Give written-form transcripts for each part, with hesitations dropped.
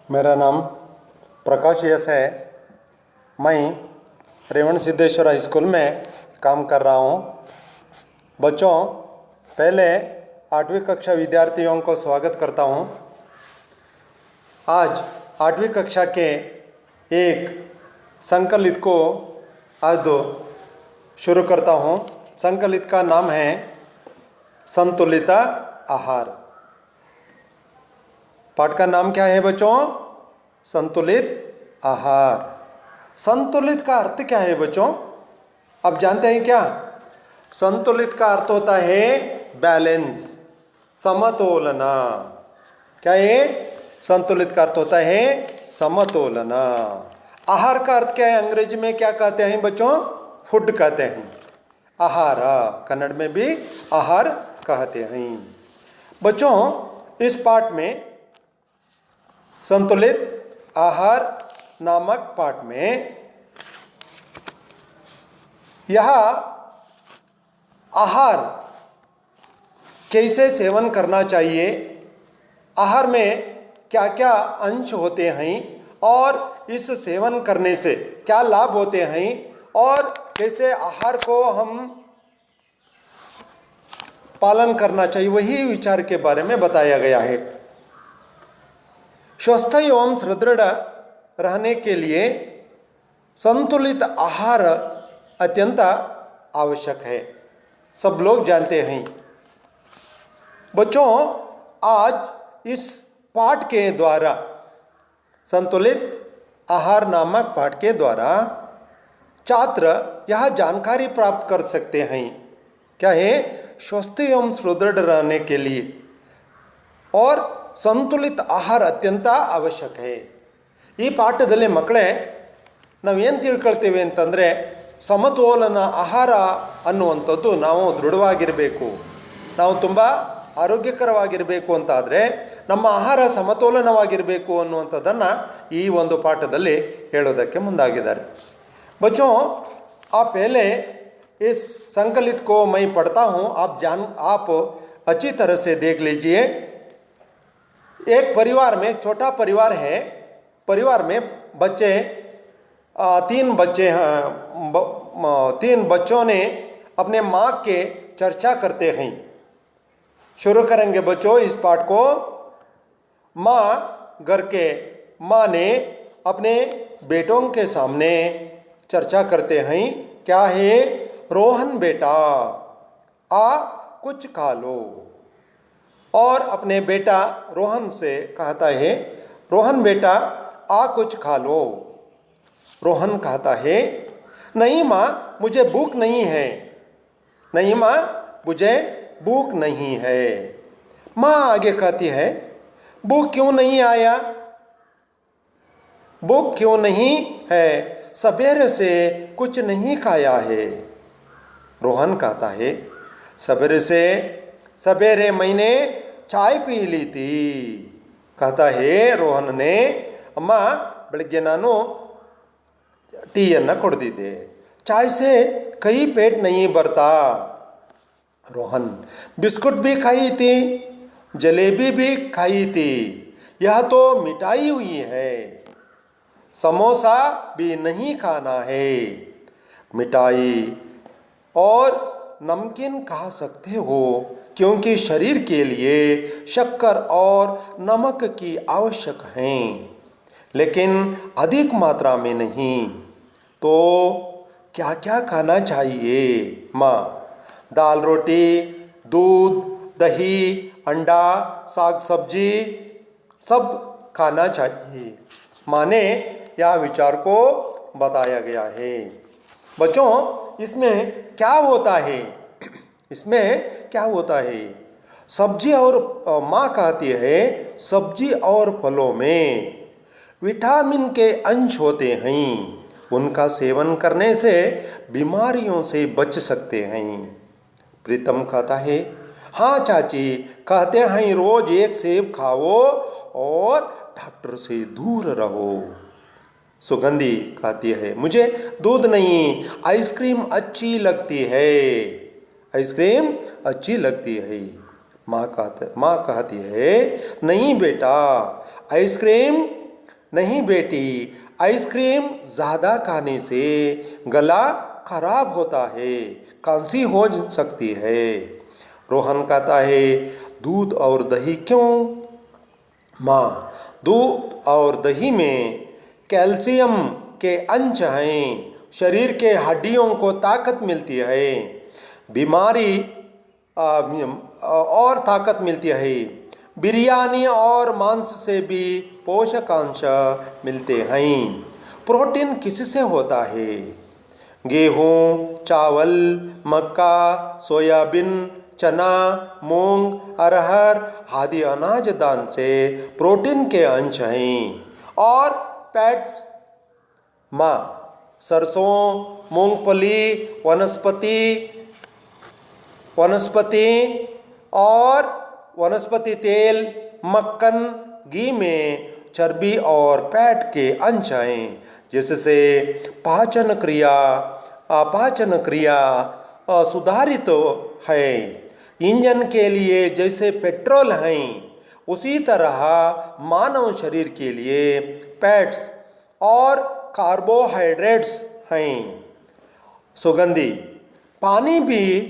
मेरा नाम प्रकाश यस है। मैं रेवण सिद्धेश्वर हाई स्कूल में काम कर रहा हूँ। बच्चों, पहले 8वीं कक्षा विद्यार्थियों को स्वागत करता हूँ। आज 8वीं कक्षा के एक संकलित को आज शुरू करता हूँ। संकलित का नाम है संतुलित आहार। पाठ का नाम क्या है बच्चों? संतुलित आहार। संतुलित का अर्थ क्या है बच्चों? आप जानते हैं क्या? संतुलित का अर्थ होता है बैलेंस, समतोलना। क्या है? संतुलित का अर्थ होता है समतोलना। आहार का अर्थ क्या है? अंग्रेजी में क्या कहते हैं बच्चों? फूड कहते हैं। आहार, कन्नड़ में भी आहार कहते हैं। बच्चों, इस पाठ में संतुलित आहार नामक पाठ में यह आहार कैसे सेवन करना चाहिए, आहार में क्या क्या अंश होते हैं और इस सेवन करने से क्या लाभ होते हैं और कैसे आहार को हम पालन करना चाहिए, वही विचार के बारे में बताया गया है। स्वस्थ एवं सुदृढ़ रहने के लिए संतुलित आहार अत्यंत आवश्यक है, सब लोग जानते हैं। बच्चों, आज इस पाठ के द्वारा, संतुलित आहार नामक पाठ के द्वारा छात्र यह जानकारी प्राप्त कर सकते हैं। क्या है? स्वस्थ एवं सुदृढ़ रहने के लिए और ಸಂತುಲಿತ ಆಹಾರ ಅತ್ಯಂತ ಅವಶ್ಯಕ है। ಈ ಪಾಠದಲ್ಲಿ ಮಕ್ಕಳೇ ನಾವೇನು ತಿಳ್ಕೊಳ್ತೇವೆ ಅಂತಂದರೆ, ಸಮತೋಲನ ಆಹಾರ ಅನ್ನುವಂಥದ್ದು ನಾವು ದೃಢವಾಗಿರಬೇಕು, ನಾವು ತುಂಬ ಆರೋಗ್ಯಕರವಾಗಿರಬೇಕು ಅಂತಾದರೆ ನಮ್ಮ ಆಹಾರ ಸಮತೋಲನವಾಗಿರಬೇಕು ಅನ್ನುವಂಥದ್ದನ್ನು ಈ ಒಂದು ಪಾಠದಲ್ಲಿ ಹೇಳೋದಕ್ಕೆ ಮುಂದಾಗಿದ್ದಾರೆ। बच्चों, आप पहले इस संकलित को मैं पढ़ता हूँ, आप अच्छी तरह से देख लीजिए। एक परिवार में, एक छोटा परिवार है, परिवार में बच्चे तीन बच्चों ने अपने माँ के चर्चा करते हैं। शुरू करेंगे बच्चों इस पाठ को। माँ, घर के माँ ने अपने बेटों के सामने चर्चा करते हैं। क्या है? रोहन बेटा, आ कुछ खा लो। और अपने बेटा रोहन से कहता है, रोहन बेटा आ कुछ खा लो। रोहन कहता है, नहीं माँ, मुझे भूख नहीं है। नहीं माँ, मुझे भूख नहीं है। माँ आगे कहती है, भूख क्यों नहीं आया? भूख क्यों नहीं है? सवेरे से कुछ नहीं खाया है। रोहन कहता है, सवेरे मैंने चाय पी ली थी। कहता है रोहन ने, अम्मा ಬೆಳಗ್ಗೆ ನಾನು ಟೀಯನ್ನು ಕುಡಿದಿದ್ದೆ, चाय से कहीं पेट नहीं भरता। रोहन, बिस्कुट भी खाई थी, जलेबी भी खाई थी, यह तो मिठाई हुई है। समोसा भी नहीं खाना है। मिठाई और नमकीन खा सकते हो क्योंकि शरीर के लिए शक्कर और नमक की आवश्यक हैं, लेकिन अधिक मात्रा में नहीं। तो क्या क्या खाना चाहिए माँ? दाल रोटी, दूध, दही, अंडा, साग सब्जी सब खाना चाहिए। माँ ने यह विचार को बताया गया है। बच्चों, इसमें क्या होता है? इसमें क्या होता है? सब्जी और माँ कहती है, सब्जी और फलों में विटामिन के अंश होते हैं, उनका सेवन करने से बीमारियों से बच सकते हैं। प्रीतम कहता है, हाँ चाची, कहते हैं रोज एक सेब खाओ और डॉक्टर से दूर रहो। सुगंधी कहती है, मुझे दूध नहीं, आइसक्रीम अच्छी लगती है। आइसक्रीम अच्छी लगती है। माँ कहती है, नहीं बेटा, आइसक्रीम नहीं बेटी, आइसक्रीम ज़्यादा खाने से गला खराब होता है, खांसी हो सकती है। रोहन कहता है, दूध और दही क्यों? माँ, दूध और दही में कैल्शियम के अंश हैं, शरीर के हड्डियों को ताकत मिलती है, बीमारी और ताकत मिलती है। बिरयानी और मांस से भी पोषकांश मिलते हैं। प्रोटीन किससे होता है? गेहूँ, चावल, मक्का, सोयाबीन, चना, मूंग, अरहर आदि अनाज दान से प्रोटीन के अंश हैं। और फैट्स माँ, सरसों, मूंगफली, और वनस्पति तेल, मक्खन, घी में चर्बी और फैट के अंश हैं, जिससे पाचन क्रिया सुधारित है। इंजन के लिए जैसे पेट्रोल हैं, उसी तरह मानव शरीर के लिए फैट्स और कार्बोहाइड्रेट्स हैं। सुगंधी, पानी भी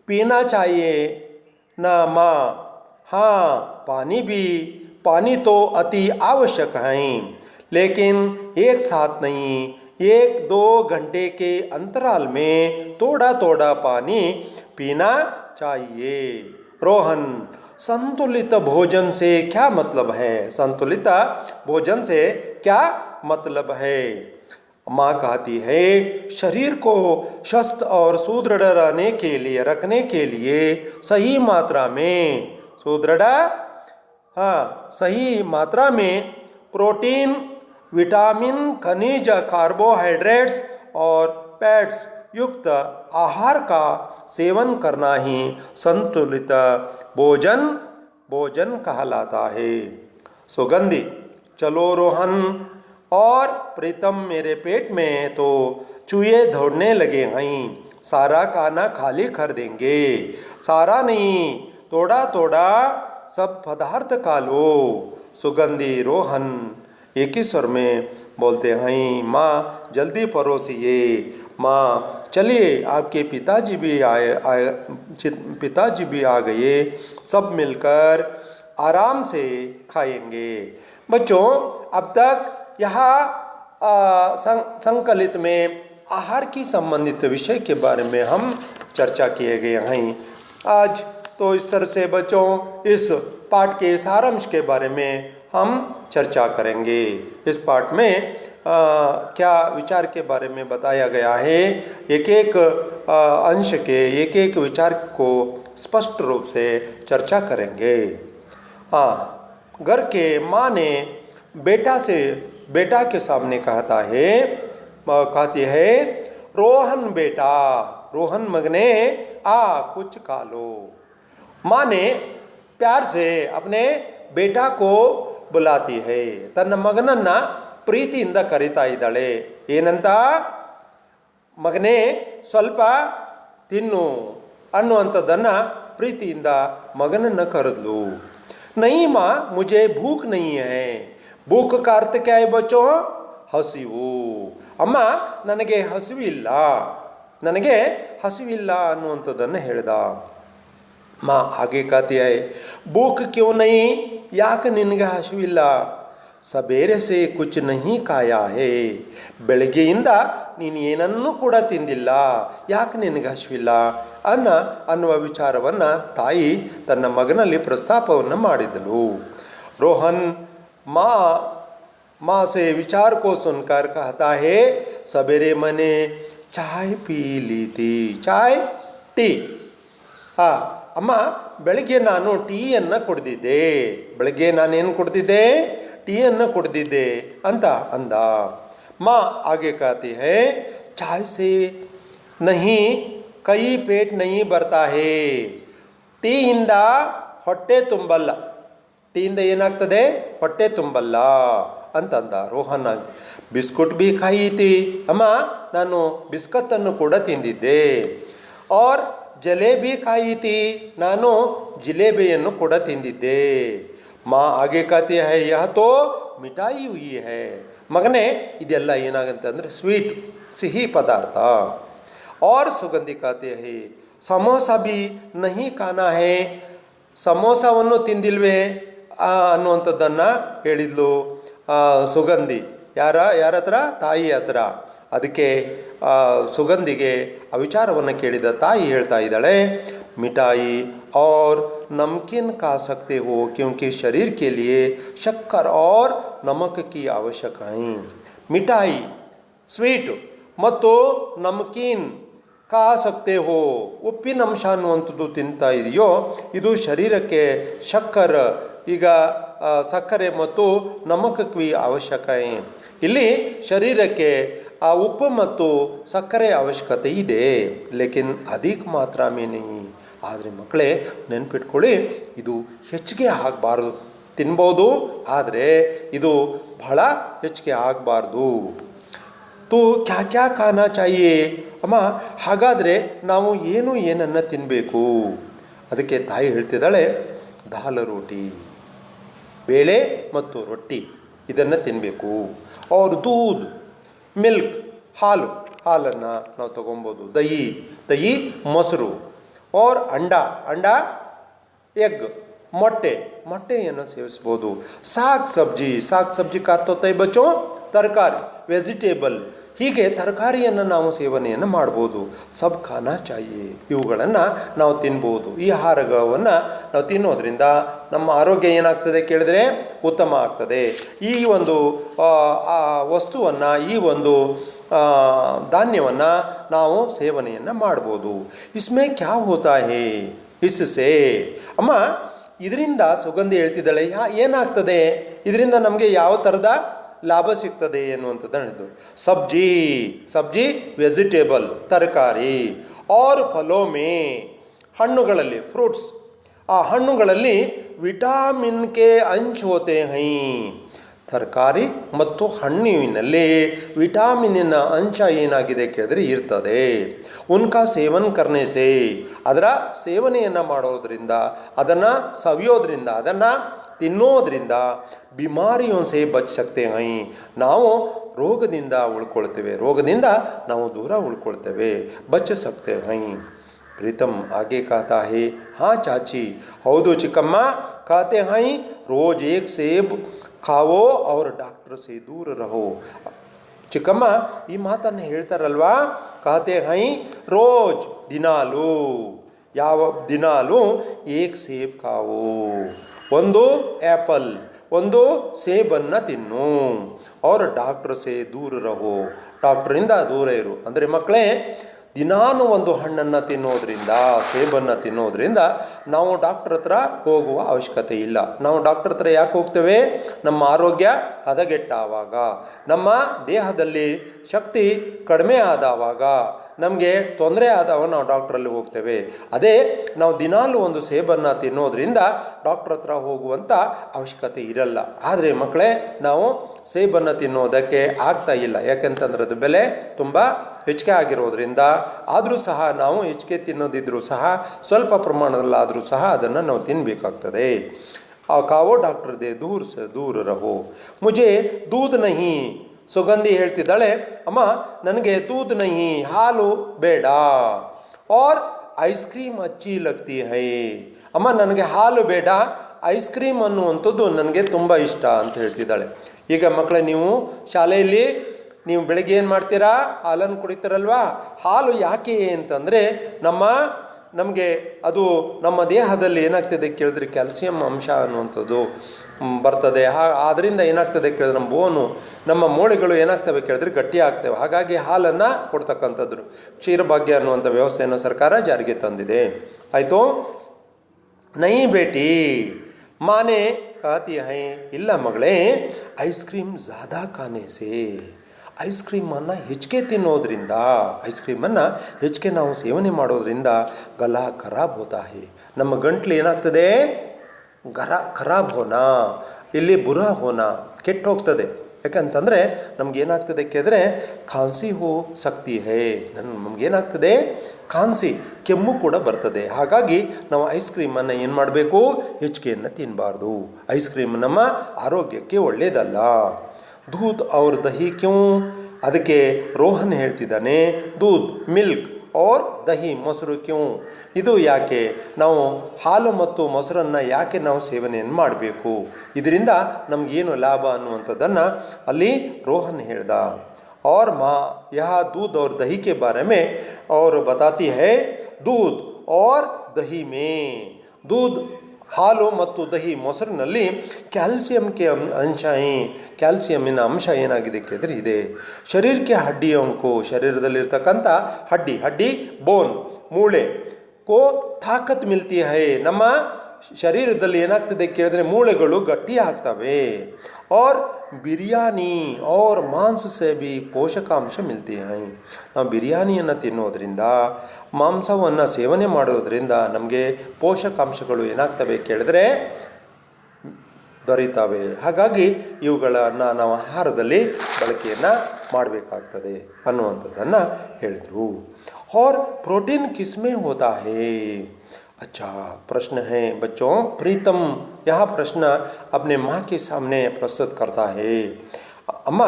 पीना चाहिए ना माँ? हाँ, पानी तो अति आवश्यक हैं, लेकिन एक साथ नहीं, 1-2 घंटे के अंतराल में थोड़ा थोड़ा पानी पीना चाहिए। रोहन, संतुलित भोजन से क्या मतलब है? संतुलित भोजन से क्या मतलब है? माँ कहती है, शरीर को स्वस्थ और सुदृढ़ रखने के लिए सही मात्रा में प्रोटीन, विटामिन, खनिज, कार्बोहाइड्रेट्स और फैट्स युक्त आहार का सेवन करना ही संतुलित भोजन कहलाता है। सुगंधी, चलो रोहन और प्रीतम, मेरे पेट में तो चूहे दौड़ने लगे हैं, सारा खाना खाली कर देंगे। सारा नहीं, थोड़ा थोड़ा सब पदार्थ खा लो। सुगंधी, रोहन एक ही स्वर में बोलते हैं, माँ जल्दी परोसिए। माँ, चलिए, आपके पिताजी भी आ गए, सब मिलकर आराम से खाएंगे। बच्चों, अब तक यहाँ संकलित में आहार की संबंधित विषय के बारे में हम चर्चा किए गए हैं। आज तो इस तरह से बच्चों इस पाठ के सारांश के बारे में हम चर्चा करेंगे। इस पाठ में क्या विचार के बारे में बताया गया है, एक एक अंश के एक एक विचार को स्पष्ट रूप से चर्चा करेंगे। घर के माँ ने बेटा के सामने कहती है, रोहन बेटा, रोहन मगने आ कुछ खा लो। माँ ने प्यार से अपने बेटा को बुलाती है, तन्न मगनನ್ನ ಪ್ರೀತಿಯಿಂದ ಕರೀತಾ ಇದ್ದಾಳೆ। ಏನಂತ? ಮಗನೇ, ಸ್ವಲ್ಪ ತಿನ್ನು ಅನ್ನುವಂಥದ್ದನ್ನು ಪ್ರೀತಿಯಿಂದ ಮಗನನ್ನು ಕರೆದ್ಲು। नहीं माँ, मुझे भूख नहीं है। भूख का अर्थ क्या है बच्चों? ಹಸಿವು। ಅಮ್ಮ, ನನಗೆ ಹಸಿವಿಲ್ಲ ಅನ್ನುವಂಥದ್ದನ್ನು ಹೇಳ್ದ। माँ आगे कहती है, भूख क्यों नहीं? ಯಾಕೆ ನಿನಗೆ ಹಸಿವಿಲ್ಲ? ಸಬೇರೆ ಸೆ ಕುಚ್ ನಹಿ ಖಾಯಾ ಹೇ, ಬೆಳಗ್ಗೆಯಿಂದ ನೀನು ಏನನ್ನೂ ಕೂಡ ತಿಂದಿಲ್ಲ, ಯಾಕೆ ನಿನಗೆ ಹಸಿವಿಲ್ಲ ಅನ್ನುವ ವಿಚಾರವನ್ನು ತಾಯಿ ತನ್ನ ಮಗನಲ್ಲಿ ಪ್ರಸ್ತಾಪವನ್ನು ಮಾಡಿದಳು। रोहन माँ से विचार को सुनकर कहता है, सवेरे मैंने चाय पी ली थी। चाय, टी। ಅಮ್ಮ, ಬೆಳಗ್ಗೆ ನಾನು ಟೀಯನ್ನು ಕುಡಿದಿದ್ದೆ। ಬೆಳಗ್ಗೆ ನಾನೇನು ಕುಡಿದಿದ್ದೆ? ಟೀಯನ್ನು ಕುಡಿದಿದ್ದೆ ಅಂತ ಅಂದ। माँ आगे कहती है, चाय से नहीं कई पेट नहीं भरता है। ಟೀಯಿಂದ ಹೊಟ್ಟೆ ತುಂಬಲ್ಲ। ಟೀಯಿಂದ ಏನಾಗ್ತದೆ? ಹೊಟ್ಟೆ ತುಂಬಲ್ಲ ಅಂತಂದ ರೋಹನ್। ಬಿಸ್ಕುಟ್ भी खाई थी। ಅಮ್ಮ, ನಾನು ಬಿಸ್ಕತ್ತನ್ನು ಕೂಡ ತಿಂದಿದ್ದೆ। और जलेबी खाई थी, ನಾನು ಜಿಲೇಬಿಯನ್ನು ಕೂಡ ತಿಂದಿದ್ದೆ। माँ आगे कहती है, यह तो ಮಿಠಾಯಿ ಹುಯಿ ಹೈ. ಮಗನೇ ಇದೆಲ್ಲ ಏನಾಗುತ್ತೆ ಅಂದರೆ ಸ್ವೀಟ್, ಸಿಹಿ ಪದಾರ್ಥ. और सुगंधी कहते हैं ಸಮೋಸ ಬಿ ನಹಿ ಖಾನಾ ಹೇ, ಸಮೋಸವನ್ನು ತಿಂದಿಲ್ವೇ ಅನ್ನುವಂಥದ್ದನ್ನು ಹೇಳಿದ್ಲು ಸುಗಂಧಿ. ಯಾರ ಹತ್ರ? ತಾಯಿ ಹತ್ರ. ಅದಕ್ಕೆ ಸುಗಂಧಿಗೆ ಆ ವಿಚಾರವನ್ನು ಕೇಳಿದ ತಾಯಿ ಹೇಳ್ತಾ ಇದ್ದಾಳೆ, ಮಿಠಾಯಿ और नमकीन खा सकते हो क्योंकि शरीर के लिए शक्कर और नमक की आवश्यक है. ಮಿಠಾಯಿ ಸ್ವೀಟ್ ಮತ್ತು ನಮಕೀನ್ ಖಾ ಸಕ್ತೆ ಹೋ, ಉಪ್ಪಿನ ಅಂಶ ಅನ್ನುವಂಥದ್ದು ತಿಂತಾ ಇದೆಯೋ ಇದು ಶರೀರಕ್ಕೆ ಶಕ್ಕರ, ಈಗ ಸಕ್ಕರೆ ಮತ್ತು ನಮಕಕ್ವಿ ಅವಶ್ಯಕ. ಇಲ್ಲಿ ಶರೀರಕ್ಕೆ ಆ ಉಪ್ಪು ಮತ್ತು ಸಕ್ಕರೆ ಅವಶ್ಯಕತೆ ಇದೆ, ಲೇಕಿನ್ ಅಧಿಕ ಮಾತ್ರ ಮೇನೆ. ಆದರೆ ಮಕ್ಕಳೇ ನೆನ್ಪಿಟ್ಕೊಳ್ಳಿ, ಇದು ಹೆಚ್ಚಿಗೆ ಆಗಬಾರ್ದು. ತಿನ್ಬೋದು, ಆದರೆ ಇದು ಬಹಳ ಹೆಚ್ಚಿಗೆ ಆಗಬಾರ್ದು. ತೋ ಕ್ಯಾ ಕ್ಯಾ ಖಾನಾ ಚಾಹಿಯೇ, ಅಮ್ಮ ಹಾಗಾದರೆ ನಾವು ಏನನ್ನು ತಿನ್ನಬೇಕು? ಅದಕ್ಕೆ ತಾಯಿ ಹೇಳ್ತಿದ್ದಾಳೆ, ದಾಲ್ ರೋಟಿ, ಬೇಳೆ ಮತ್ತು ರೊಟ್ಟಿ ಇದನ್ನು ತಿನ್ನಬೇಕು. ಅವ್ರ ದೂದ್, ಮಿಲ್ಕ್, ಹಾಲನ್ನು ನಾವು ತೊಗೊಬೋದು. ದಹಿ ಮೊಸರು, और अंडा एग, ಮೊಟ್ಟೆಯನ್ನು ಸೇವಿಸ್ಬೋದು. ಸಾಗ್ ಸಬ್ಜಿ ಕಾರ್ತೋತೈ ಬಚ್ಚೋ, ತರಕಾರಿ, ವೆಜಿಟೇಬಲ್, ಹೀಗೆ ತರಕಾರಿಯನ್ನು ನಾವು ಸೇವನೆಯನ್ನು ಮಾಡ್ಬೋದು. ಸಬ್ ಖಾನಾ ಚಾಹಿಯೇ, ಇವುಗಳನ್ನು ನಾವು ತಿನ್ಬೋದು. ಈ ಆಹಾರವನ್ನು ನಾವು ತಿನ್ನೋದ್ರಿಂದ ನಮ್ಮ ಆರೋಗ್ಯ ಏನಾಗ್ತದೆ ಕೇಳಿದ್ರೆ ಉತ್ತಮ ಆಗ್ತದೆ. ಈ ಒಂದು ವಸ್ತುವನ್ನು, ಈ ಒಂದು ಧಾನ್ಯವನ್ನು ನಾವು ಸೇವನೆಯನ್ನು ಮಾಡ್ಬೋದು. ಇಸ್ಮೇ ಕ್ಯಾ ಹೋತಾ ಹೇ ಇಸ್ಸೆ, ಅಮ್ಮ ಇದರಿಂದ ಸುಗಂಧಿ ಹೇಳ್ತಿದ್ದಾಳೆ ಏನಾಗ್ತದೆ, ಇದರಿಂದ ನಮಗೆ ಯಾವ ಥರದ ಲಾಭ ಸಿಗ್ತದೆ ಎನ್ನುವಂಥದ್ದು ಹೇಳಿದ್ದು. ಸಬ್ಜಿ ವೆಜಿಟೇಬಲ್, ತರಕಾರಿ, और फलों में, ಹಣ್ಣುಗಳಲ್ಲಿ ಫ್ರೂಟ್ಸ್, ಆ ಹಣ್ಣುಗಳಲ್ಲಿ ವಿಟಾಮಿನ್ ಕೆ ಅಂಶ್ ಹೋತೆ ಹೈ. ತರಕಾರಿ ಮತ್ತು ಹಣ್ಣಿನಲ್ಲಿ ವಿಟಾಮಿನಿನ ಅಂಶ ಏನಾಗಿದೆ ಕೇಳಿದ್ರೆ ಇರ್ತದೆ. ಉನ್ಕಾ ಸೇವನ್ ಕರ್ನೆಸೆ, ಅದರ ಸೇವನೆಯನ್ನು ಮಾಡೋದ್ರಿಂದ, ಅದನ್ನು ಸವಿಯೋದ್ರಿಂದ, ಅದನ್ನು ತಿನ್ನೋದ್ರಿಂದ ಬಿಮಾರಿಯೋನ್ಸೆ ಬಚ್ ಸಕ್ತೆ ಹೈ, ನಾವು ರೋಗದಿಂದ ನಾವು ದೂರ ಉಳ್ಕೊಳ್ತೇವೆ, ಬಚ ಸಕ್ತೆ ಹೈ. ಪ್ರೀತಮ್ ಆಗೆ कहता है, हाँ चाची, ಹೌದು ಚಿಕ್ಕಮ್ಮ, कहते हैं रोज एक सेब खाओ और डॉक्टर से दूर रहो. ಚಿಕ್ಕಮ್ಮ ಈ ಮಾತನ್ನು ಹೇಳ್ತಾರಲ್ವಾ, कहते हैं रोज, ದಿನಾಲು ಏಕ್ ಸೇಬ್ ಖಾವೋ, ಒಂದು ಆ್ಯಪಲ್, ಒಂದು ಸೇಬನ್ನು ತಿನ್ನು. और डॉक्टर से दूर रहो, ಡಾಕ್ಟ್ರಿಂದ ದೂರ ಇರು. ಅಂದರೆ ಮಕ್ಕಳೇ, ದಿನಾನು ಒಂದು ಹಣ್ಣನ್ನು ತಿನ್ನೋದ್ರಿಂದ, ಸೇಬನ್ನು ತಿನ್ನೋದ್ರಿಂದ ನಾವು ಡಾಕ್ಟ್ರ್ ಹತ್ರ ಹೋಗುವ ಅವಶ್ಯಕತೆ ಇಲ್ಲ. ನಾವು ಡಾಕ್ಟ್ರ್ ಹತ್ರ ಯಾಕೆ ಹೋಗ್ತೇವೆ? ನಮ್ಮ ಆರೋಗ್ಯ ಹದಗೆಟ್ಟಾವಾಗ, ನಮ್ಮ ದೇಹದಲ್ಲಿ ಶಕ್ತಿ ಕಡಿಮೆ ಆದವಾಗ, ನಮಗೆ ತೊಂದರೆ ಆದವಾಗ ನಾವು ಡಾಕ್ಟ್ರಲ್ಲಿ ಹೋಗ್ತೇವೆ. ಅದೇ ನಾವು ದಿನಾಲೂ ಒಂದು ಸೇಬನ್ನು ತಿನ್ನೋದ್ರಿಂದ ಡಾಕ್ಟ್ರ್ ಹತ್ರ ಹೋಗುವಂಥ ಅವಶ್ಯಕತೆ ಇರಲ್ಲ. ಆದರೆ ಮಕ್ಕಳೇ, ನಾವು ಸೇಬನ್ನು ತಿನ್ನೋದಕ್ಕೆ ಆಗ್ತಾ ಇಲ್ಲ, ಯಾಕೆಂತಂದ್ರೆ ಅದು ಬೆಲೆ ತುಂಬ ಹೆಚ್ಚಿಗೆ ಆಗಿರೋದ್ರಿಂದ. ಆದರೂ ಸಹ ನಾವು ಹೆಚ್ಚಿಗೆ ತಿನ್ನೋದಿದ್ರೂ ಸಹ ಸ್ವಲ್ಪ ಪ್ರಮಾಣದಲ್ಲಾದರೂ ಸಹ ಅದನ್ನು ನಾವು ತಿನ್ನಬೇಕಾಗ್ತದೆ. ಕಾವೋ ಡಾಕ್ಟರ್ ದೇ ದೂರ ರಹೋ, ಮುಜೆ ದೂದ್ ನಹಿ. ಸುಗಂಧಿ ಹೇಳ್ತಿದ್ದಾಳೆ, ಅಮ್ಮ ನನಗೆ ದೂದ್ ನಹಿ, ಹಾಲು ಬೇಡ. और ಐಸ್ ಕ್ರೀಮ್ ಅಚ್ಚಿ ಲಗ್ತಿ ಹೈ, ಅಮ್ಮ ನನಗೆ ಹಾಲು ಬೇಡ, ಐಸ್ ಕ್ರೀಮ್ ಅನ್ನುವಂಥದ್ದು ನನಗೆ ತುಂಬ ಇಷ್ಟ ಅಂತ ಹೇಳ್ತಿದ್ದಾಳೆ. ಈಗ ಮಕ್ಕಳೇ, ನೀವು ಶಾಲೆಯಲ್ಲಿ ನೀವು ಬೆಳಗ್ಗೆ ಏನು ಮಾಡ್ತೀರಾ? ಹಾಲನ್ನು ಕುಡಿತೀರಲ್ವಾ? ಹಾಲು ಯಾಕೆ ಅಂತಂದರೆ ನಮಗೆ ಅದು ನಮ್ಮ ದೇಹದಲ್ಲಿ ಏನಾಗ್ತದೆ ಕೇಳಿದ್ರೆ ಕ್ಯಾಲ್ಸಿಯಂ ಅಂಶ ಅನ್ನುವಂಥದ್ದು ಬರ್ತದೆ. ಆದ್ದರಿಂದ ಏನಾಗ್ತದೆ ಕೇಳಿದ್ರೆ ನಮ್ಮ ಬೋನು, ನಮ್ಮ ಮೂಳೆಗಳು ಏನಾಗ್ತವೆ ಕೇಳಿದ್ರೆ ಗಟ್ಟಿ ಆಗ್ತವೆ. ಹಾಗಾಗಿ ಹಾಲನ್ನು ಕೊಡ್ತಕ್ಕಂಥದ್ದು ಕ್ಷೀರಭಾಗ್ಯ ಅನ್ನುವಂಥ ವ್ಯವಸ್ಥೆಯನ್ನು ಸರ್ಕಾರ ಜಾರಿಗೆ ತಂದಿದೆ. ಆಯಿತು. ನೈ ಬೇಟಿ ಮಾನೆ ಕಾತಿ ಹೈ, ಇಲ್ಲ ಮಗಳೇ, ಐಸ್ ಕ್ರೀಮ್ ಜ್ಯಾದಾ ಖಾನೆ ಸೆ, ಐಸ್ ಕ್ರೀಮನ್ನು ಹೆಚ್ಚಿಗೆ ತಿನ್ನೋದ್ರಿಂದ, ಐಸ್ ಕ್ರೀಮನ್ನು ಹೆಚ್ಚಿಗೆ ನಾವು ಸೇವನೆ ಮಾಡೋದ್ರಿಂದ ಗಲಾ ಖರಾಬ್ ಹೋತಾ ಹೈ, ನಮ್ಮ ಗಂಟ್ಲು ಏನಾಗ್ತದೆ? ಖರಾಬ್ ಹೋನಾ, ಇಲ್ಲಿ ಬುರಾ ಹೋನಾ, ಕೆಟ್ಟು ಹೋಗ್ತದೆ. ಯಾಕಂತಂದರೆ ನಮಗೇನಾಗ್ತದೆ ಕೇಳಿದ್ರೆ ಖಾನ್ಸಿ ಹೋ ಸಕ್ತಿ ಹೇ, ನಮಗೇನಾಗ್ತದೆ ಖಾನ್ಸಿ ಕೆಮ್ಮು ಕೂಡ ಬರ್ತದೆ. ಹಾಗಾಗಿ ನಾವು ಐಸ್ ಕ್ರೀಮನ್ನು ಏನು ಮಾಡಬೇಕು, ಹೆಚ್ಚಿಗೆಯನ್ನು ತಿನ್ನಬಾರ್ದು. ಐಸ್ ಕ್ರೀಮ್ ನಮ್ಮ ಆರೋಗ್ಯಕ್ಕೆ ಒಳ್ಳೆಯದಲ್ಲ. ದೂದ್ ಔರ್ ದಹಿ ಕ್ಯೂ, ಅದಕ್ಕೆ ರೋಹನ್ ಹೇಳ್ತಿದ್ದಾನೆ ದೂದ್ ಮಿಲ್ಕ್ ಔರ್ ದಹಿ ಮೊಸರು ಕ್ಯೂ, ಇದು ಯಾಕೆ ನಾವು ಹಾಲು ಮತ್ತು ಮೊಸರನ್ನು ಯಾಕೆ ನಾವು ಸೇವನೆಯನ್ನು ಮಾಡಬೇಕು, ಇದರಿಂದ ನಮಗೇನು ಲಾಭ ಅನ್ನುವಂಥದ್ದನ್ನು ಅಲ್ಲಿ ರೋಹನ್ ಹೇಳ್ದ. और माँ यहाँ दूध और दही के बारे में और बताती है, दूध और दही में, दूध ಹಾಲು ಮತ್ತು ದಹಿ ಮೊಸರಿನಲ್ಲಿ ಕ್ಯಾಲ್ಸಿಯಂಗೆ ಅಂಶ ಕ್ಯಾಲ್ಸಿಯಮ್ಮಿನ ಅಂಶ ಏನಾಗಿದೆ ಕೇಳಿದ್ರೆ ಇದೆ. ಶರೀರಕ್ಕೆ ಹಡ್ಡಿಯಂಕು, ಶರೀರದಲ್ಲಿರ್ತಕ್ಕಂಥ ಹಡ್ಡಿ ಬೋನ್ ಮೂಳೆ ಕೋ ತಾಕತ್ ಮಿಲ್ತಿ ಹೈ, ನಮ್ಮ ಶರೀರದಲ್ಲಿ ಏನಾಗ್ತದೆ ಕೇಳಿದ್ರೆ ಮೂಳೆಗಳು ಗಟ್ಟಿ ಆಗ್ತವೆ. और ಬಿರಿಯಾನಿ और ಮಾಂಸ से भी ಪೋಷಕಾಂಶ ಮಿಲ್ತಿ ಹೈ, ನಾವು ಬಿರಿಯಾನಿಯನ್ನು ತಿನ್ನೋದ್ರಿಂದ ಮಾಂಸವನ್ನು ಸೇವನೆ ಮಾಡೋದ್ರಿಂದ ನಮಗೆ ಪೋಷಕಾಂಶಗಳು ಏನಾಗ್ತವೆ ಕೇಳಿದ್ರೆ ದೊರೀತವೆ. ಹಾಗಾಗಿ ಇವುಗಳನ್ನು ನಾವು ಆಹಾರದಲ್ಲಿ ಬಳಕೆಯನ್ನು ಮಾಡಬೇಕಾಗ್ತದೆ ಅನ್ನುವಂಥದ್ದನ್ನು ಹೇಳಿದರು. और प्रोटीन किसमें होता है? अच्छा प्रश्न है बच्चों. प्रीतम यह प्रश्न अपने माँ के सामने प्रस्तुत करता है. ಅಮ್ಮ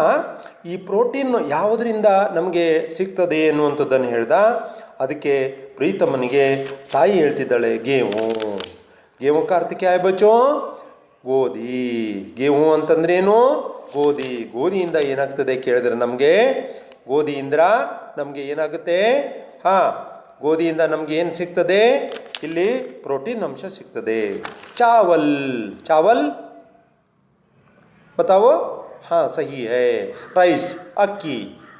ಈ ಪ್ರೋಟೀನ್ ಯಾವುದರಿಂದ ನಮಗೆ ಸಿಗ್ತದೆ ಅನ್ನುವಂಥದ್ದನ್ನು ಹೇಳ್ದ. ಅದಕ್ಕೆ ಪ್ರೀತಮನಿಗೆ ತಾಯಿ ಹೇಳ್ತಿದ್ದಾಳೆ ಗೇವು. ಗೇವು का अर्थ क्या है बच्चों? ಗೋಧಿ. ಗೇವು ಅಂತಂದ್ರೇನು? ಗೋಧಿ. ಗೋಧಿಯಿಂದ ಏನಾಗ್ತದೆ ಕೇಳಿದ್ರೆ ಗೋಧಿಯಿಂದ ನಮಗೆ ಏನಾಗುತ್ತೆ? ಗೋಧಿಯಿಂದ ನಮಗೆ ಏನು ಸಿಗ್ತದೆ? ಇಲ್ಲಿ ಪ್ರೋಟೀನ್ ಅಂಶ ಸಿಗ್ತದೆ. ಚಾವಲ್ ಬತಾವೋ? ಸಹಿ ಹೈ. ರೈಸ್ ಅಕ್ಕಿ,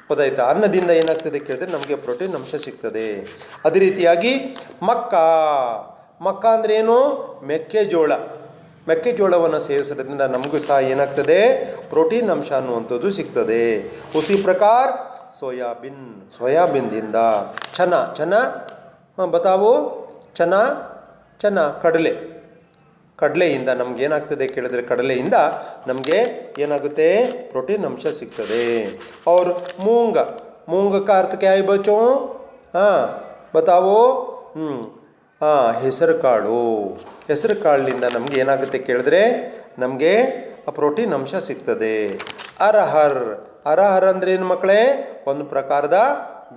ಗೊತ್ತಾಯ್ತಾ? ಅನ್ನದಿಂದ ಏನಾಗ್ತದೆ ಕೇಳಿದ್ರೆ ನಮಗೆ ಪ್ರೋಟೀನ್ ಅಂಶ ಸಿಗ್ತದೆ. ಅದೇ ರೀತಿಯಾಗಿ ಮಕ್ಕ ಅಂದ್ರೆ ಏನು? ಮೆಕ್ಕೆಜೋಳವನ್ನು ಸೇವಿಸೋದ್ರಿಂದ ನಮಗೂ ಸಹ ಏನಾಗ್ತದೆ? ಪ್ರೋಟೀನ್ ಅಂಶ ಅನ್ನುವಂಥದ್ದು ಸಿಗ್ತದೆ. ಉಸಿ ಪ್ರಕಾರ ಸೋಯಾಬೀನ್ದಿಂದ ಚನ ಬತಾವೋ? ಚನ ಕಡಲೆಯಿಂದ ನಮ್ಗೆ ಏನಾಗ್ತದೆ ಕೇಳಿದ್ರೆ ಕಡಲೆಯಿಂದ ನಮಗೆ ಏನಾಗುತ್ತೆ? ಪ್ರೋಟೀನ್ ಅಂಶ ಸಿಗ್ತದೆ. और मूंग का अर्थ क्या है बच्चों? बताओ? ಹೆಸರು ಕಾಳಿನಿಂದ ನಮಗೆ ಏನಾಗುತ್ತೆ ಕೇಳಿದ್ರೆ ನಮಗೆ ಪ್ರೋಟೀನ್ ಅಂಶ ಸಿಗ್ತದೆ. ಅರಹರ್ ಅಂದ್ರೆ ಏನು ಮಕ್ಕಳೇ? ಒಂದು ಪ್ರಕಾರದ